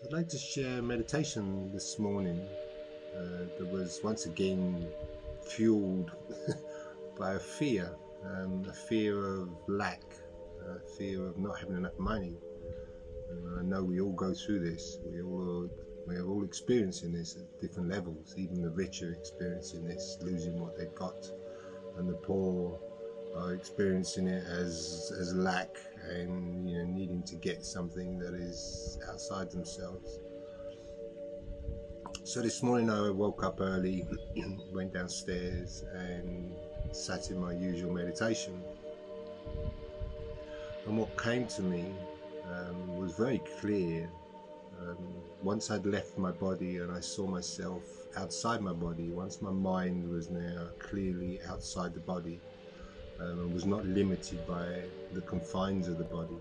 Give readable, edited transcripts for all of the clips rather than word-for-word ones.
I'd like to share a meditation this morning that was once again fueled by a fear of lack, a fear of not having enough money. And I know we all go through this. We are all experiencing this at different levels. Even the rich are experiencing this, losing what they've got, and the poor are experiencing it as lack and needing to get something that is outside themselves. So this morning I woke up early, went downstairs and sat in my usual meditation. And what came to me was very clear. Once I'd left my body and I saw myself outside my body, once my mind was now clearly outside the body, and was not limited by the confines of the body.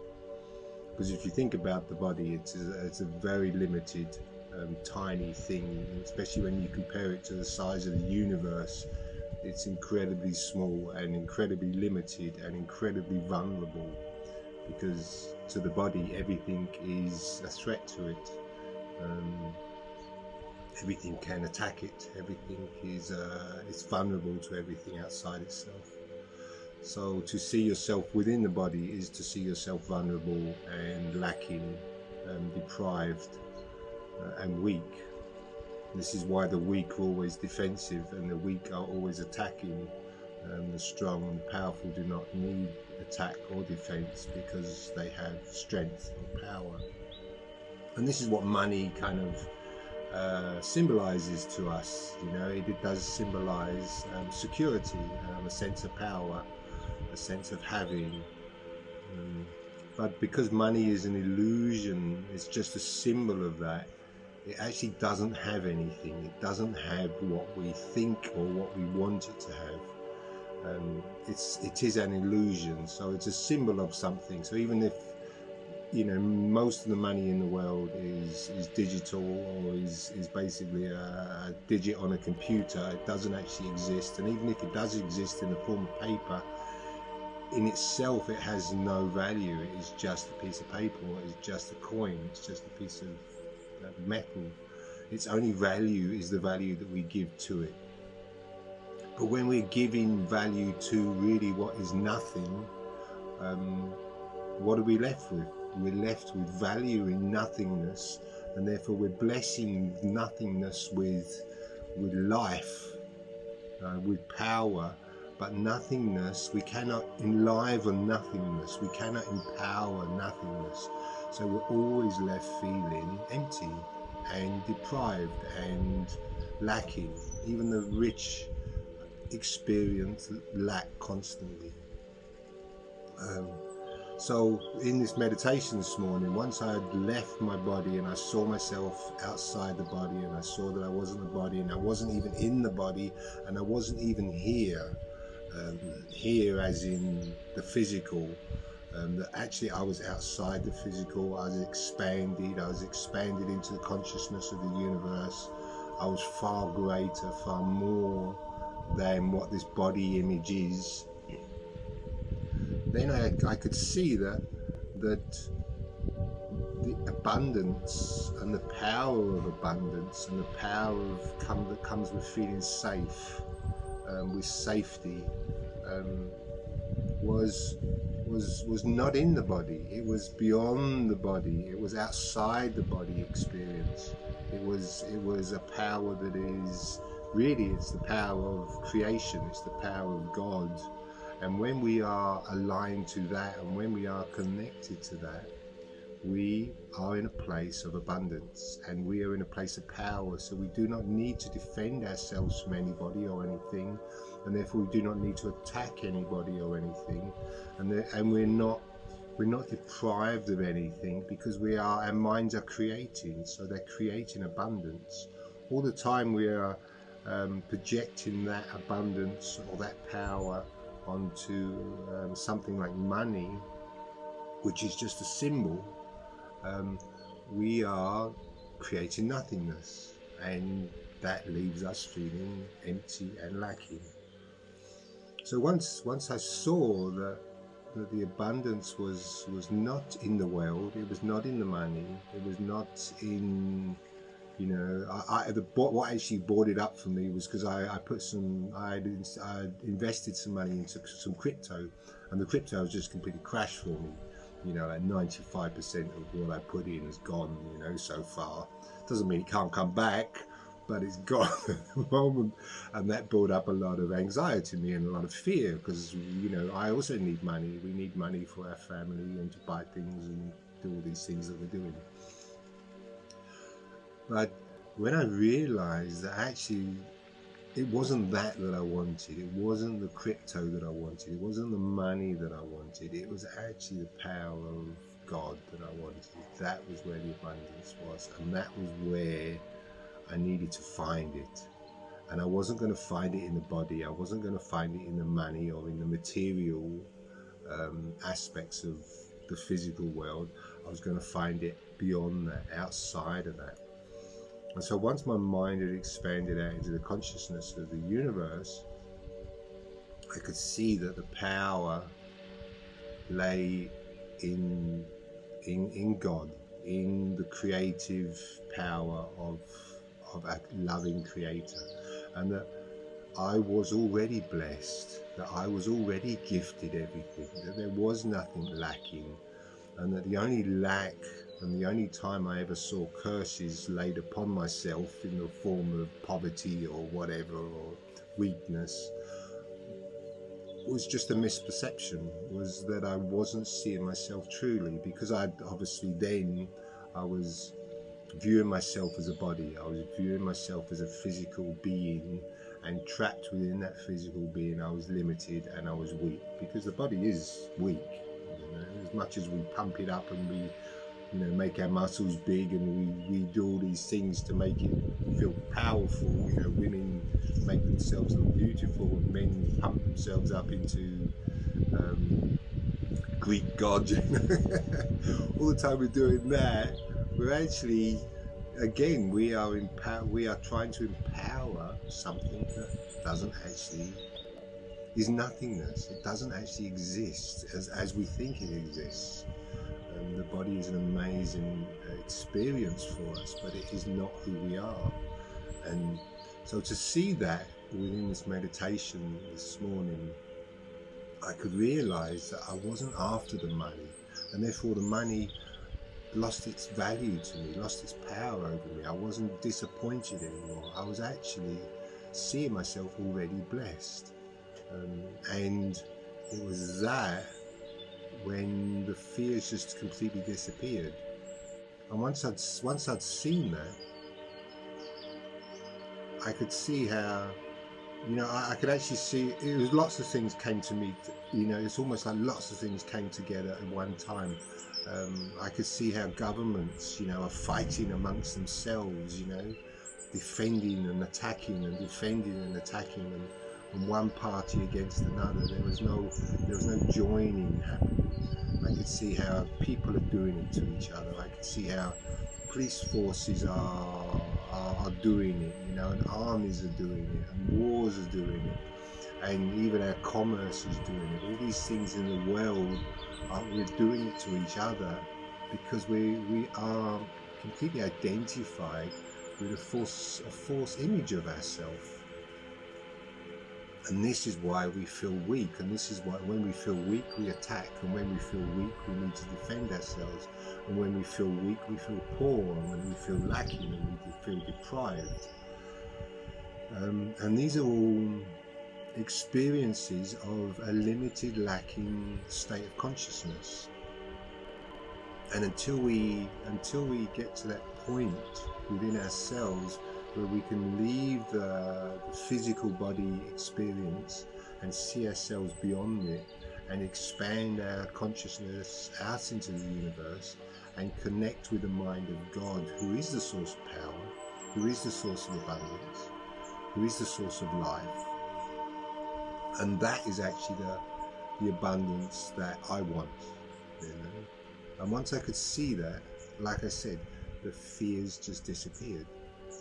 Because if you think about the body, it's a very limited, tiny thing, especially when you compare it to the size of the universe. It's incredibly small and incredibly limited and incredibly vulnerable, because to the body everything is a threat to it. Everything can attack it. Everything is it's vulnerable to everything outside itself. So to see yourself within the body is to see yourself vulnerable and lacking, deprived and weak. This is why the weak are always defensive and the weak are always attacking. The strong and powerful do not need attack or defense because they have strength and power. And this is what money kind of symbolizes to us. It does symbolize security, a sense of power, a sense of having, but because money is an illusion, it's just a symbol of that. It actually doesn't have anything. It doesn't have what we think or what we want it to have. It is an illusion, so it's a symbol of something. So even if most of the money in the world is digital, or is basically a digit on a computer, it doesn't actually exist. And even if it does exist in the form of paper, in itself it has no value. It is just a piece of paper, or it's just a coin, it's just a piece of metal. Its only value is the value that we give to it. But when we're giving value to really what is nothing, what are we left with? We're left with value in nothingness, and therefore we're blessing nothingness with life, with power. But nothingness, we cannot enliven nothingness, we cannot empower nothingness. So we're always left feeling empty and deprived and lacking. Even the rich experience lack constantly. So in this meditation this morning, once I had left my body and I saw myself outside the body, and I saw that I wasn't the body, and I wasn't even in the body, and I wasn't even here, here as in the physical, that actually I was outside the physical. I was expanded into the consciousness of the universe. I was far greater, far more than what this body image is. Then I could see that the abundance and the power of abundance and the power that comes with feeling safe, with safety, was not in the body. It was beyond the body. It was outside the body experience. It was a power that is really, it's the power of creation. It's the power of God. And when we are aligned to that, and when we are connected to that, we are in a place of abundance, and we are in a place of power. So we do not need to defend ourselves from anybody or anything, and therefore we do not need to attack anybody or anything, and we're not deprived of anything, because our minds are creating. So they're creating abundance all the time. We are projecting that abundance or that power onto something like money, which is just a symbol. We are creating nothingness, and that leaves us feeling empty and lacking. So once I saw that that the abundance was not in the world, it was not in the money, it was not in, you know, what actually brought it up for me was because I invested some money into some crypto, and the crypto has just completely crashed for me. You know, like 95% of what I put in is gone, you know, so far. Doesn't mean it can't come back, but it's gone at the moment. And that brought up a lot of anxiety in me and a lot of fear, because, you know, I also need money. We need money for our family and to buy things and do all these things that we're doing. But when I realized that actually it wasn't that I wanted, it wasn't the crypto that I wanted, it wasn't the money that I wanted, it was actually the power of God that I wanted. That was where the abundance was, and that was where I needed to find it. And I wasn't going to find it in the body, I wasn't going to find it in the money or in the material aspects of the physical world. I was going to find it beyond that, outside of that. And so once my mind had expanded out into the consciousness of the universe, I could see that the power lay in God, in the creative power of a loving creator, and that I was already blessed, that I was already gifted everything, that there was nothing lacking, and that the only lack and the only time I ever saw curses laid upon myself in the form of poverty or whatever, or weakness, was just a misperception, was that I wasn't seeing myself truly, because I was viewing myself as a body, I was viewing myself as a physical being, and trapped within that physical being I was limited and I was weak, because the body is weak, you know, as much as we pump it up and we, you know, make our muscles big and we do all these things to make it feel powerful. You know, women make themselves look beautiful and men pump themselves up into Greek gods. All the time we're doing that, we're actually, again, we are trying to empower something that doesn't actually, is nothingness. It doesn't actually exist as we think it exists. The body is an amazing experience for us, but it is not who we are. And so to see that within this meditation this morning, I could realize that I wasn't after the money, and therefore the money lost its value to me, lost its power over me. I wasn't disappointed anymore. I was actually seeing myself already blessed. And it was that when the fears just completely disappeared. And once I'd seen that, I could see how, you know, I could actually see, it was lots of things came to me, you know, it's almost like lots of things came together at one time. I could see how governments, you know, are fighting amongst themselves, you know, defending and attacking and defending and attacking, and one party against another. There was no joining happening. I could see how people are doing it to each other. I could see how police forces are doing it, you know, and armies are doing it, and wars are doing it, and even our commerce is doing it. All these things in the world, we're doing it to each other because we are completely identified with a false image of ourselves. And this is why we feel weak, and this is why when we feel weak we attack, and when we feel weak we need to defend ourselves, and when we feel weak we feel poor, and when we feel lacking and we feel deprived. And these are all experiences of a limited, lacking state of consciousness. And until we get to that point within ourselves where we can leave the physical body experience and see ourselves beyond it, and expand our consciousness out into the universe and connect with the mind of God, who is the source of power, who is the source of abundance, who is the source of life. And that is actually the abundance that I want, you know? And once I could see that, like I said, the fears just disappeared.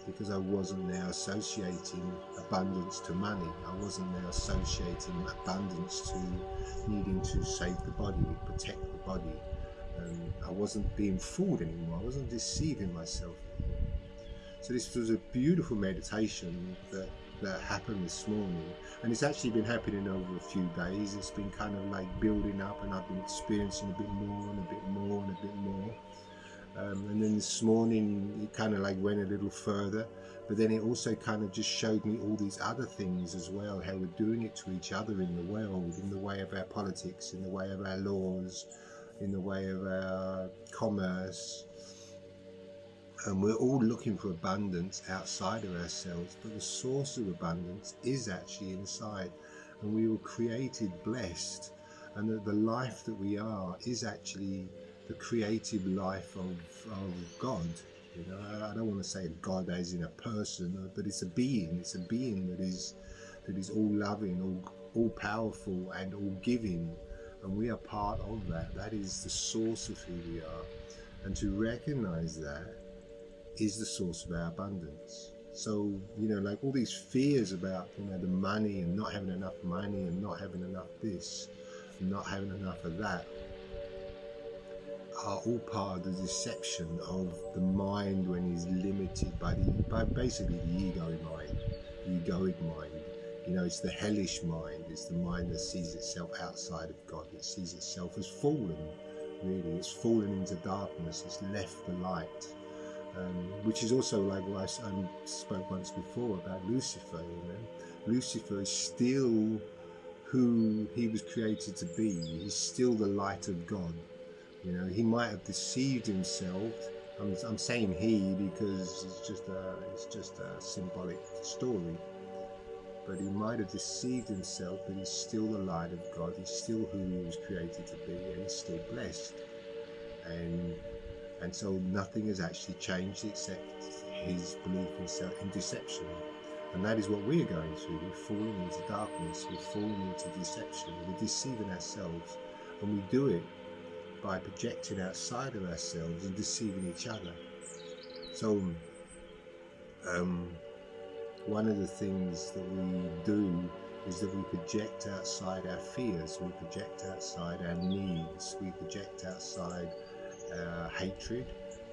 because I wasn't now associating abundance to money. I wasn't now associating abundance to needing to save the body, protect the body. I wasn't being fooled anymore. I wasn't deceiving myself anymore. So this was a beautiful meditation that happened this morning, and it's actually been happening over a few days. It's been kind of like building up, and I've been experiencing a bit more and a bit more and a bit more. And then this morning it kind of like went a little further, but then it also kind of just showed me all these other things as well, how we're doing it to each other in the world, in the way of our politics, in the way of our laws, in the way of our commerce. And we're all looking for abundance outside of ourselves, but the source of abundance is actually inside. And we were created blessed, and that the life that we are is actually the creative life of God. You know, I don't want to say God as in a person, but it's a being. It's a being that is all loving, all powerful, and all giving. And we are part of that. That is the source of who we are. And to recognize that is the source of our abundance. So, you know, like all these fears about, you know, the money and not having enough money and not having enough this and not having enough of that are all part of the deception of the mind when it's limited by basically the egoic mind. You know, it's the hellish mind. It's the mind that sees itself outside of God. It sees itself as fallen, really. It's fallen into darkness. It's left the light. Which is also like what I spoke once before about Lucifer. You know, Lucifer is still who he was created to be. He's still the light of God. You know, he might have deceived himself. I'm saying he because it's just a symbolic story. But he might have deceived himself, but he's still the light of God. He's still who he was created to be, and he's still blessed. And so nothing has actually changed except his belief in deception. And that is what we're going through. We're falling into darkness. We're falling into deception. We're deceiving ourselves. And we do it by projecting outside of ourselves and deceiving each other. So one of the things that we do is that we project outside our fears. We project outside our needs. We project outside hatred,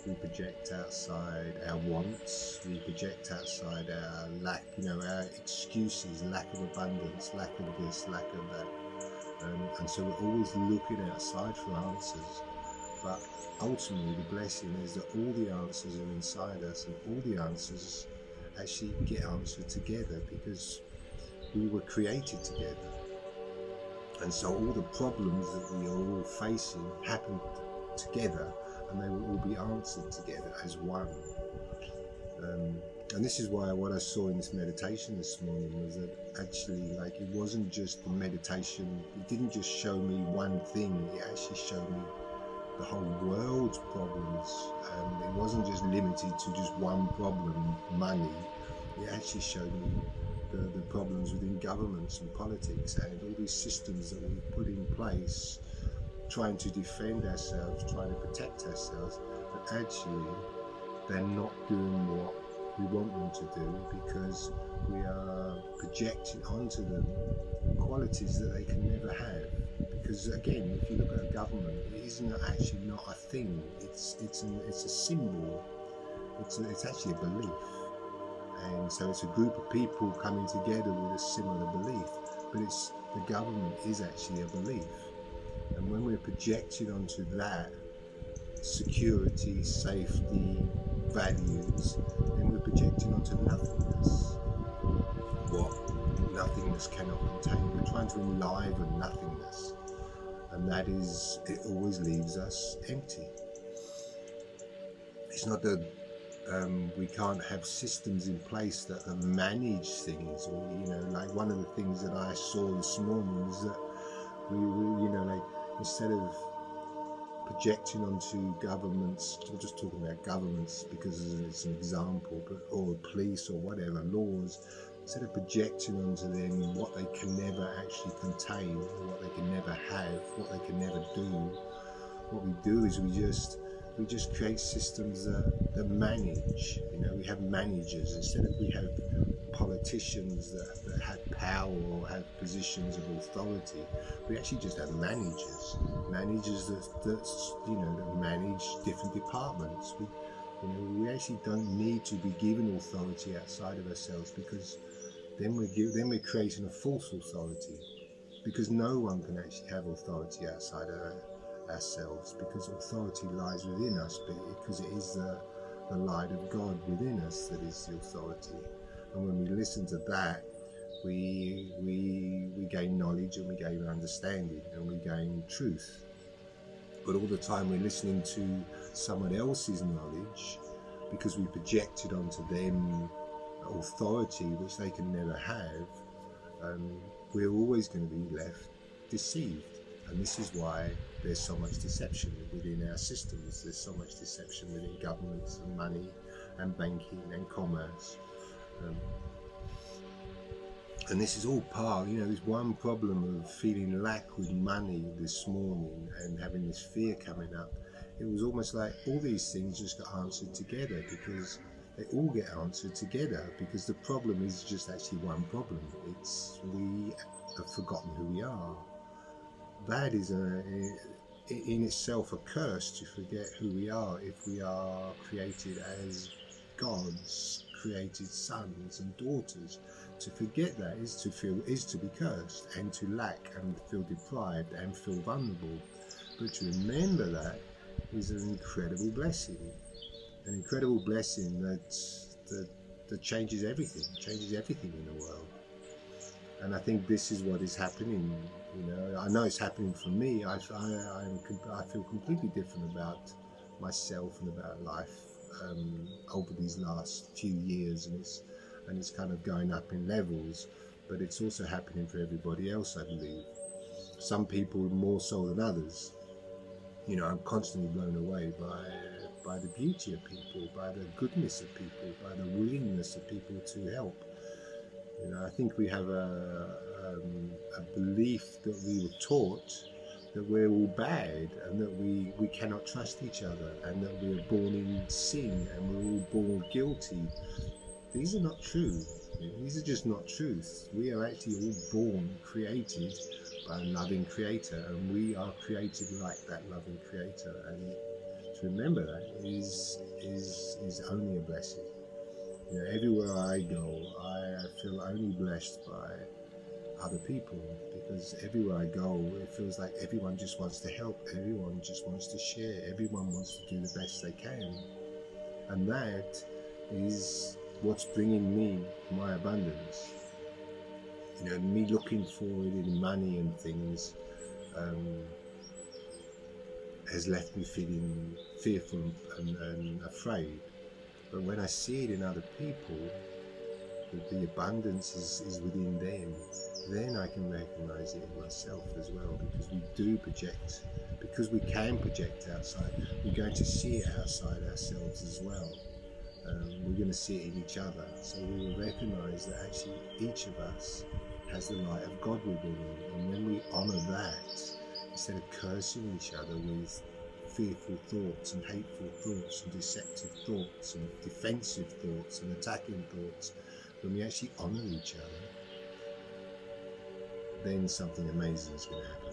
we project outside our wants, we project outside our lack, you know, our excuses, lack of abundance, lack of this, lack of that. And so we're always looking outside for answers. But ultimately the blessing is that all the answers are inside us, and all the answers actually get answered together because we were created together. And so all the problems that we are all facing happen together, and they will all be answered together as one. And this is why what I saw in this meditation this morning was that actually, like, it wasn't just the meditation, it didn't just show me one thing, it actually showed me the whole world's problems. It wasn't just limited to just one problem, money. It actually showed me the problems within governments and politics and all these systems that we put in place, trying to defend ourselves, trying to protect ourselves, but actually they're not doing what we want them to do because we are projecting onto them qualities that they can never have. Because again, if you look at a government, it isn't actually not a thing. It's a symbol. It's actually a belief, and so it's a group of people coming together with a similar belief. But it's the government is actually a belief. And when we're projecting onto that security, safety, values, then we're projecting onto nothingness. What nothingness cannot contain. We're trying to enliven nothingness. And that is, it always leaves us empty. It's not that we can't have systems in place that manage things, or, you know, like one of the things that I saw this morning was that we you know, like, instead of projecting onto governments, I'm just talking about governments because it's an example, or police or whatever, laws, instead of projecting onto them what they can never actually contain, what they can never have, what they can never do, what we do is we just we just create systems that manage. We have managers instead of we have politicians that have power or have positions of authority. We actually just have managers that manage different departments. We actually don't need to be given authority outside of ourselves, because then we're creating a false authority, because no one can actually have authority outside of ourselves, because authority lies within us, because it is the light of God within us that is the authority. And when we listen to that, we gain knowledge, and we gain understanding, and we gain truth. But all the time we're listening to someone else's knowledge, because we projected onto them authority which they can never have, we're always going to be left deceived. And this is why there's so much deception within our systems. There's so much deception within governments and money and banking and commerce. And this is all part, there's one problem of feeling lack with money this morning and having this fear coming up. It was almost like all these things just got answered together, because they all get answered together, because the problem is just actually one problem. It's we have forgotten who we are. That is in itself a curse, to forget who we are, if we are created as God's created sons and daughters. To forget that is to be cursed, and to lack and feel deprived and feel vulnerable. But to remember that is an incredible blessing that changes everything in the world. And I think this is what is happening. I know it's happening for me. I feel completely different about myself and about life over these last few years, and it's kind of going up in levels. But it's also happening for everybody else, I believe. Some people more so than others. I'm constantly blown away by the beauty of people, by the goodness of people, by the willingness of people to help. I think we have a belief that we were taught that we're all bad, and that we cannot trust each other, and that we are born in sin, and we're all born guilty. These are not true. These are just not truths. We are actually all born, created by a loving creator, and we are created like that loving creator. And to remember that is only a blessing. Everywhere I go, I feel only blessed by other people, because everywhere I go, it feels like everyone just wants to help, everyone just wants to share, everyone wants to do the best they can. And that is what's bringing me my abundance. Me looking for it in money and things has left me feeling fearful and afraid. But when I see it in other people, that the abundance is within them, then I can recognize it in myself as well, because we do project, because we can project outside. We're going to see it outside ourselves as well. We're going to see it in each other. So we will recognize that actually each of us has the light of God within them. And when we honor that, instead of cursing each other with fearful thoughts and hateful thoughts and deceptive thoughts and defensive thoughts and attacking thoughts, when we actually honor each other, then something amazing is going to happen,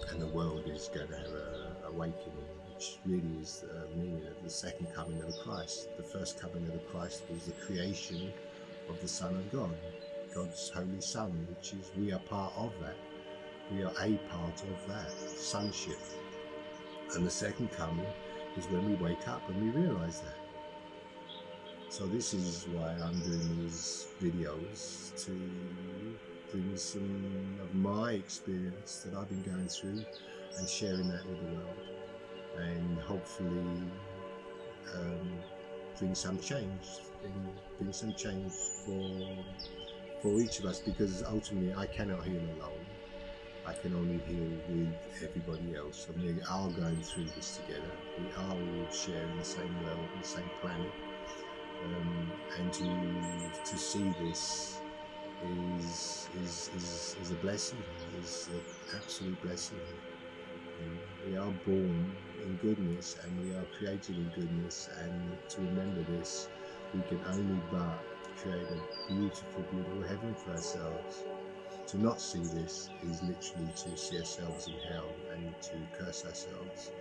and the world is going to have an awakening, which really is the meaning of the second coming of the Christ. The first coming of the Christ was the creation of the Son of God, God's Holy Son, which is, we are part of that. We are a part of that sonship. And the second coming is when we wake up and we realize that. So this is why I'm doing these videos, to bring some of my experience that I've been going through and sharing that with the world, and hopefully bring some change for each of us, because ultimately I cannot heal alone. I can only heal with everybody else. I mean, we are going through this together. We are all sharing the same world, the same planet, and to see this is a blessing. Is an absolute blessing. reawakening. We are born in goodness and we are created in goodness, and to remember this, we can only but create a beautiful, beautiful heaven for ourselves. To not see this is literally to see ourselves in hell and to curse ourselves.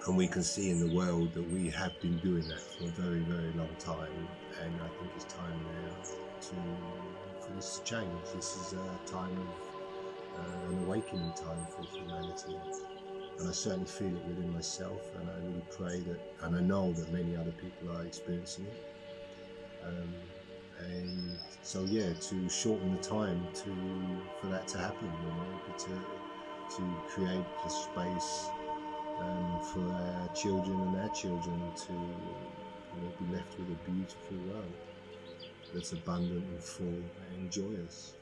And we can see in the world that we have been doing that for a very, very long time, and I think it's time now for this to change. This is a time of an awakening time for humanity, and I certainly feel it within myself, and I really pray that, and I know that many other people are experiencing it. And so yeah, to shorten the time for that to happen, to create the space for our children and our children to be left with a beautiful world that's abundant and full and joyous.